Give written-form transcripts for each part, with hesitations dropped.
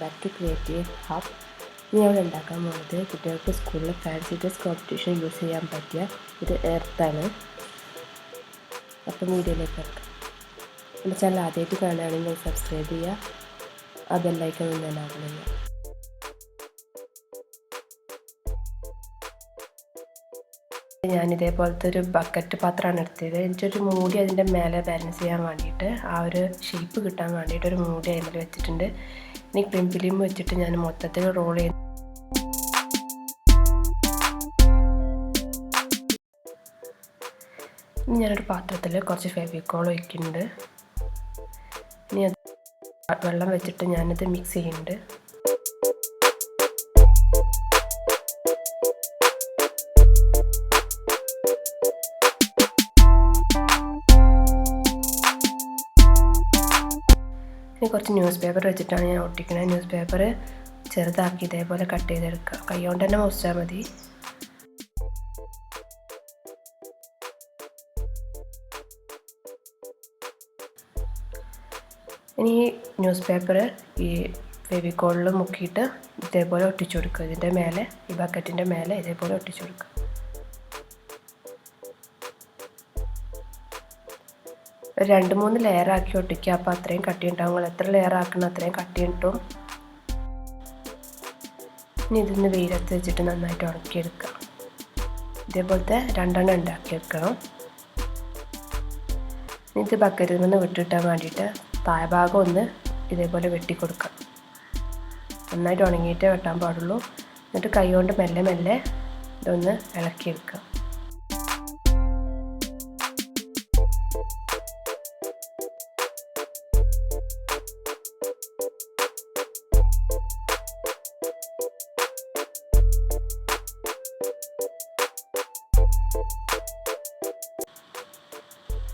Back to creative hub. ഇനി അവിടെ ഉണ്ടാക്കാൻ പോകുന്നത് കുട്ടികൾക്ക് സ്കൂളിൽ ഫാൻസി ഡ്രസ് കോമ്പറ്റീഷൻ യൂസ് ചെയ്യാൻ പറ്റിയ ഒരു എർത്താണ്. അപ്പം വീഡിയോയിലേക്ക് കിടക്കാം. എൻ്റെ ചാനൽ ആദ്യമായിട്ട് കാണുകയാണെങ്കിൽ സബ്സ്ക്രൈബ് ചെയ്യുക, ആ ബെല്ലൈക്കൺ ഒന്ന് എനാബിൾ ചെയ്യുക. ഞാനിതേപോലത്തെ ഒരു ബക്കറ്റ് പാത്രമാണ് എടുത്തത്. എനിക്കൊരു മൂടി അതിൻ്റെ മേലെ ബാലൻസ് ചെയ്യാൻ വേണ്ടിയിട്ട്, ആ ഒരു ഷേപ്പ് കിട്ടാൻ വേണ്ടിയിട്ട് ഒരു മൂടി അതിൽ വെച്ചിട്ടുണ്ട്. ഇനി ക്രീം ഫിലിം വെച്ചിട്ട് ഞാൻ മൊത്തത്തിൽ റോൾ ചെയ്ത് ഇനി ഞാനൊരു പാത്രത്തിൽ കുറച്ച് ഫെവിക്കോൾ ഒഴിക്കുന്നുണ്ട്. ഇനി അത് വെള്ളം വെച്ചിട്ട് ഞാനത് മിക്സ് ചെയ്യുന്നുണ്ട്. ഇനി കുറച്ച് ന്യൂസ് പേപ്പർ വെച്ചിട്ടാണ് ഞാൻ ഒട്ടിക്കുന്നത്. ന്യൂസ് പേപ്പർ ചെറുതാക്കി ഇതേപോലെ കട്ട് ചെയ്തെടുക്കുക. കൈ കൊണ്ട് തന്നെ മുറിച്ചാൽ മതി. ഇനി ഈ ന്യൂസ് പേപ്പർ ഈ ഫെവിക്കോളിൽ മുക്കിയിട്ട് ഇതേപോലെ ഒട്ടിച്ചു കൊടുക്കുക. ഇതിൻ്റെ മേലെ, ഈ ബക്കറ്റിൻ്റെ മേലെ ഇതേപോലെ ഒട്ടിച്ചു കൊടുക്കുക. ഒരു 2-3 ലെയറാക്കി ഒട്ടിക്കുക. അപ്പോൾ അത്രയും കട്ടി ഉണ്ടാവും. നിങ്ങൾ എത്ര ലെയർ ആക്കണം അത്രയും കട്ടി കിട്ടും. ഇനി ഇതിന്ന് വെയിലത്ത് വെച്ചിട്ട് നന്നായിട്ട് ഉണക്കിയെടുക്കുക. ഇതേപോലത്തെ 2 ഉണ്ടാക്കിയെടുക്കണം. ഇനി ഇത് ബക്കറ്റിൽ നിന്ന് വിട്ടിട്ടാൻ വേണ്ടിയിട്ട് താഴ്ഭാഗം ഒന്ന് ഇതേപോലെ വെട്ടിക്കൊടുക്കുക. നന്നായിട്ട് ഉണങ്ങിയിട്ടേ വെട്ടാൻ പാടുള്ളൂ. എന്നിട്ട് കൈ കൊണ്ട് മെല്ലെ മെല്ലെ ഇതൊന്ന് ഇളക്കിയെടുക്കുക.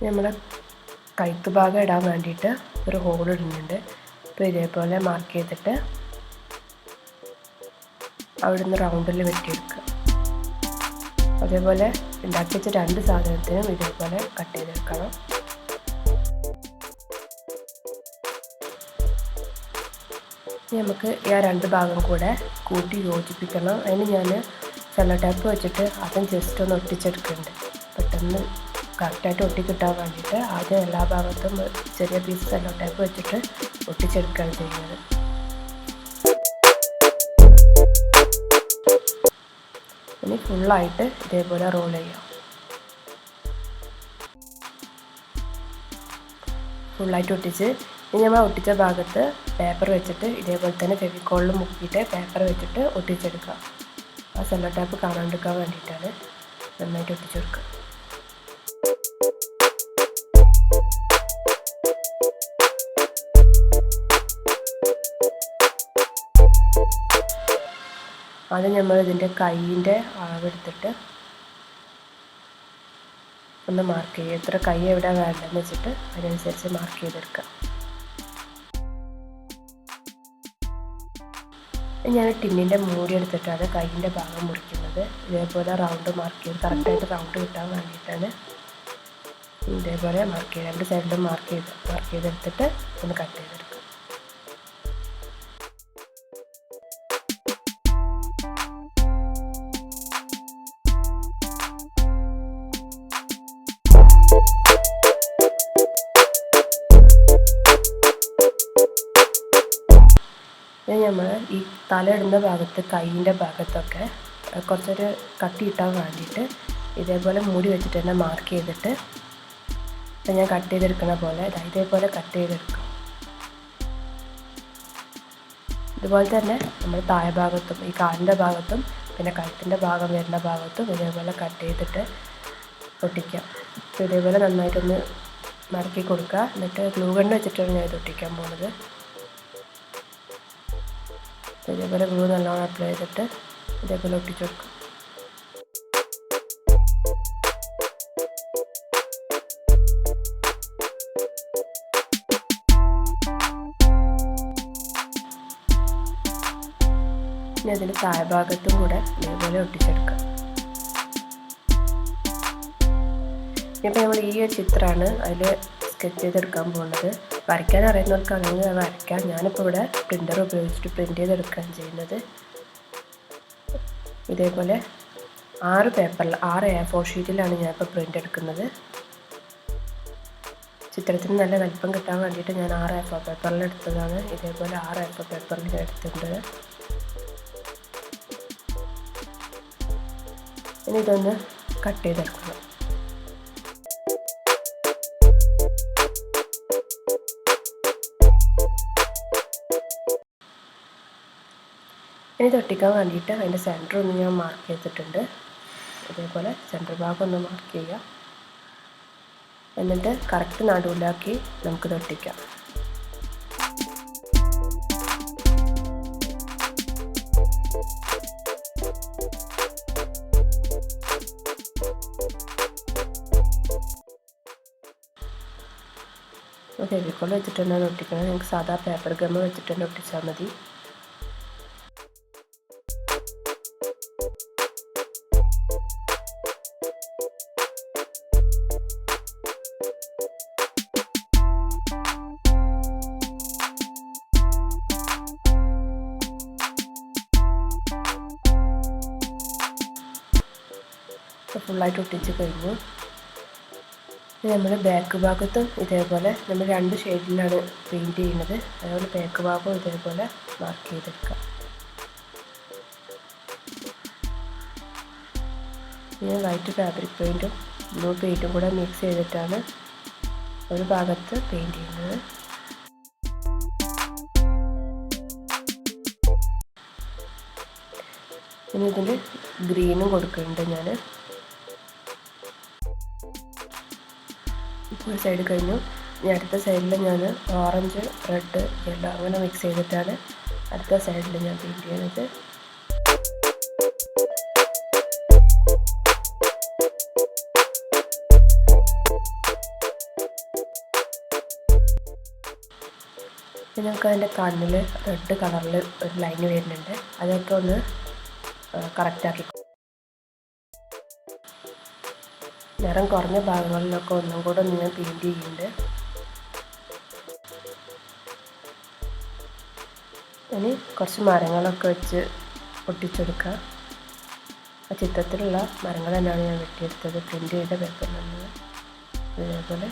നമ്മൾ കഴുത്ത് ഭാഗം ഇടാൻ വേണ്ടിയിട്ട് ഒരു ഹോൾ ഇടുന്നുണ്ട്. അപ്പോൾ ഇതേപോലെ മാർക്ക് ചെയ്തിട്ട് അവിടുന്ന് റൗണ്ടിൽ വെട്ടിയെടുക്കുക. അതേപോലെ ഉണ്ടാക്കി വെച്ച 2 സാധനത്തിനും ഇതേപോലെ കട്ട് ചെയ്തെടുക്കണം. ഇനി നമുക്ക് ഈ 2 ഭാഗം കൂടെ കൂട്ടി യോജിപ്പിക്കണം. അതിന് ഞാൻ സെല്ലോ ടേപ്പ് വെച്ചിട്ട് അതും ജസ്റ്റ് ഒന്ന് ഒട്ടിച്ചെടുക്കുന്നുണ്ട്. പെട്ടെന്ന് കറക്റ്റായിട്ട് ഒട്ടിക്കിട്ടാൻ വേണ്ടിയിട്ട് ആദ്യം എല്ലാ ഭാഗത്തും ചെറിയ പീസ് സെല്ലോ ടേപ്പ് വെച്ചിട്ട് ഒട്ടിച്ചെടുക്കുകയാണ് ചെയ്യുന്നത്. ഇനി ഫുള്ളായിട്ട് ഇതേപോലെ റോൾ ചെയ്യാം. ഫുള്ളായിട്ട് ഒട്ടിച്ച് ഇനി നമ്മൾ ഒട്ടിച്ച ഭാഗത്ത് പേപ്പർ വെച്ചിട്ട് ഇതേപോലെ തന്നെ ഫെവിക്കോളിൽ മുക്കിയിട്ട് പേപ്പർ വെച്ചിട്ട് ഒട്ടിച്ചെടുക്കുക. ആ സെല്ലോ ടേപ്പ് കാണാണ്ടിരിക്കാൻ വേണ്ടിയിട്ടാണ്. നന്നായിട്ട് ഒട്ടിച്ചെടുക്കുക. ആദ്യം നമ്മൾ ഇതിൻ്റെ കൈയിൻ്റെ അളവെടുത്തിട്ട് ഒന്ന് മാർക്ക് ചെയ്യുക. എത്ര കൈ എവിടെ വേണ്ടതെന്ന് വെച്ചിട്ട് അതിനനുസരിച്ച് മാർക്ക് ചെയ്തെടുക്കുക. ഞാൻ ടിന്നിൻ്റെ മൂടി എടുത്തിട്ടാണ് കൈയിൻ്റെ ഭാഗം മുറിക്കുന്നത്. ഇതേപോലെ റൗണ്ട് മാർക്ക് ചെയ്ത് കറക്റ്റായിട്ട് റൗണ്ട് കിട്ടാൻ വേണ്ടിയിട്ടാണ് ഇതേപോലെ മാർക്ക് ചെയ്ത് 2 സൈഡിലും മാർക്ക് ചെയ്തെടുത്തിട്ട് ഒന്ന് കട്ട് ചെയ്തെടുക്കുക. നമ്മൾ ഈ തല ഇടുന്ന ഭാഗത്ത് കൈയിൻ്റെ ഭാഗത്തൊക്കെ കുറച്ചൊരു കട്ടി ഇട്ടാൻ വേണ്ടിയിട്ട് ഇതേപോലെ മൂടി വെച്ചിട്ട് തന്നെ മാർക്ക് ചെയ്തിട്ട് ഞാൻ കട്ട് ചെയ്തെടുക്കുന്ന പോലെ ഇതേപോലെ കട്ട് ചെയ്തെടുക്കും. ഇതുപോലെ തന്നെ നമ്മൾ താഴെ ഭാഗത്തും ഈ കാലിൻ്റെ ഭാഗത്തും പിന്നെ കഴുത്തിൻ്റെ ഭാഗം വരുന്ന ഭാഗത്തും ഇതേപോലെ കട്ട് ചെയ്തിട്ട് ഒട്ടിക്കാം. അപ്പോൾ ഇതേപോലെ നന്നായിട്ടൊന്ന് മടക്കി കൊടുക്കുക. എന്നിട്ട് ഗ്ലൂ ഗണ്ണ് വെച്ചിട്ടാണ് ഞാൻ ഇത് ഒട്ടിക്കാൻ പോകുന്നത്. ഇതേപോലെ ഗ്ലൂ നല്ലോണം അപ്ലൈ ചെയ്തിട്ട് ഇതേപോലെ ഒട്ടിച്ചു കൊടുക്കും. ഇനി അതിൻ്റെ താഴ്ഭാഗത്തും കൂടെ ഇതേപോലെ ഒട്ടിച്ചെടുക്കാം. ഇപ്പോൾ നമ്മൾ ഈ ഒരു ചിത്രമാണ് അതിൽ സ്കെച്ച് ചെയ്തെടുക്കാൻ പോകുന്നത്. വരയ്ക്കാൻ അറിയുന്നവർക്കാണെങ്കിൽ വരയ്ക്കാം. ഞാനിപ്പോൾ ഇവിടെ പ്രിൻ്റർ ഉപയോഗിച്ചിട്ട് പ്രിൻ്റ് ചെയ്തെടുക്കുകയാണ് ചെയ്യുന്നത്. ഇതേപോലെ 6 പേപ്പറിൽ 6 A4 ഷീറ്റിലാണ് ഞാനിപ്പോൾ പ്രിൻ്റ് എടുക്കുന്നത്. ചിത്രത്തിന് നല്ല വലിപ്പം കിട്ടാൻ വേണ്ടിയിട്ട് ഞാൻ 6 A4 പേപ്പറിൽ എടുത്തതാണ്. ഇതേപോലെ 6 A4 പേപ്പറിൽ ഞാൻ എടുത്തിട്ടുണ്ട്. ഇനി ഇതൊന്ന് കട്ട് ചെയ്തെടുക്കണം. ഇനി തൊട്ടിക്കാൻ വേണ്ടിയിട്ട് അതിൻ്റെ സെൻറ്റർ ഒന്ന് ഞാൻ മാർക്ക് ചെയ്തിട്ടുണ്ട്. ഇതേപോലെ സെൻറ്റർ ഭാഗം ഒന്ന് മാർക്ക് ചെയ്യുക. എന്നിട്ട് കറക്റ്റ് നടുവിലാക്കി നമുക്ക് തൊട്ടിക്കാം. ഫെവിക്കോൾ വെച്ചിട്ട് തന്നെ ഒട്ടിക്കണം. നിങ്ങൾക്ക് സാധാ പേപ്പർ ഗമ്മ് വെച്ചിട്ട് തന്നെ ഒട്ടിച്ചാൽ മതി. ഫുള്ളായിട്ട് ഒട്ടിച്ച് കഴിഞ്ഞു. നമ്മൾ ബാക്ക് ഭാഗത്തും ഇതേപോലെ നമ്മൾ 2 ഷെയ്ഡിലാണ് പെയിൻറ്റ് ചെയ്യുന്നത്. അതുപോലെ ബാക്ക് ഭാഗവും ഇതേപോലെ മാർക്ക് ചെയ്തെടുക്കാം. ഞാൻ വൈറ്റ് ഫാബ്രിക് പെയിൻറ്റും ബ്ലൂ പെയിൻറ്റും കൂടെ മിക്സ് ചെയ്തിട്ടാണ് ഒരു ഭാഗത്ത് പെയിൻറ്റ് ചെയ്യുന്നത്. ഇനി ഇതിൽ ഗ്രീനും കൊടുക്കുന്നുണ്ട് ഞാൻ. ഒരു സൈഡ് കഴിഞ്ഞു. ഇനി അടുത്ത സൈഡിൽ ഞാൻ ഓറഞ്ച്, റെഡ്, യെല്ലോ അങ്ങനെ മിക്സ് ചെയ്തിട്ടാണ് അടുത്ത സൈഡിൽ ഞാൻ പെയിൻറ്റ് ചെയ്യുന്നത്. നിങ്ങൾക്ക് അതിൻ്റെ കണ്ണിൽ റെഡ് കളറിൽ ഒരു ലൈന് വരുന്നുണ്ട്. അതൊക്കെ ഒന്ന് കറക്റ്റാക്കി. നിറം കുറഞ്ഞ ഭാഗങ്ങളിലൊക്കെ ഒന്നും കൂടെ ഞാൻ പെയിൻറ്റ് ചെയ്യുന്നുണ്ട്. ഇനി കുറച്ച് മരങ്ങളൊക്കെ വെച്ച് ഒട്ടിച്ചെടുക്കുക. ആ ചിത്രത്തിലുള്ള മരങ്ങൾ തന്നെയാണ് ഞാൻ വെട്ടിയെടുത്തത്. പ്രിൻ്റ് ചെയ്ത പേപ്പറിൽ നിന്ന് ഇതേപോലെ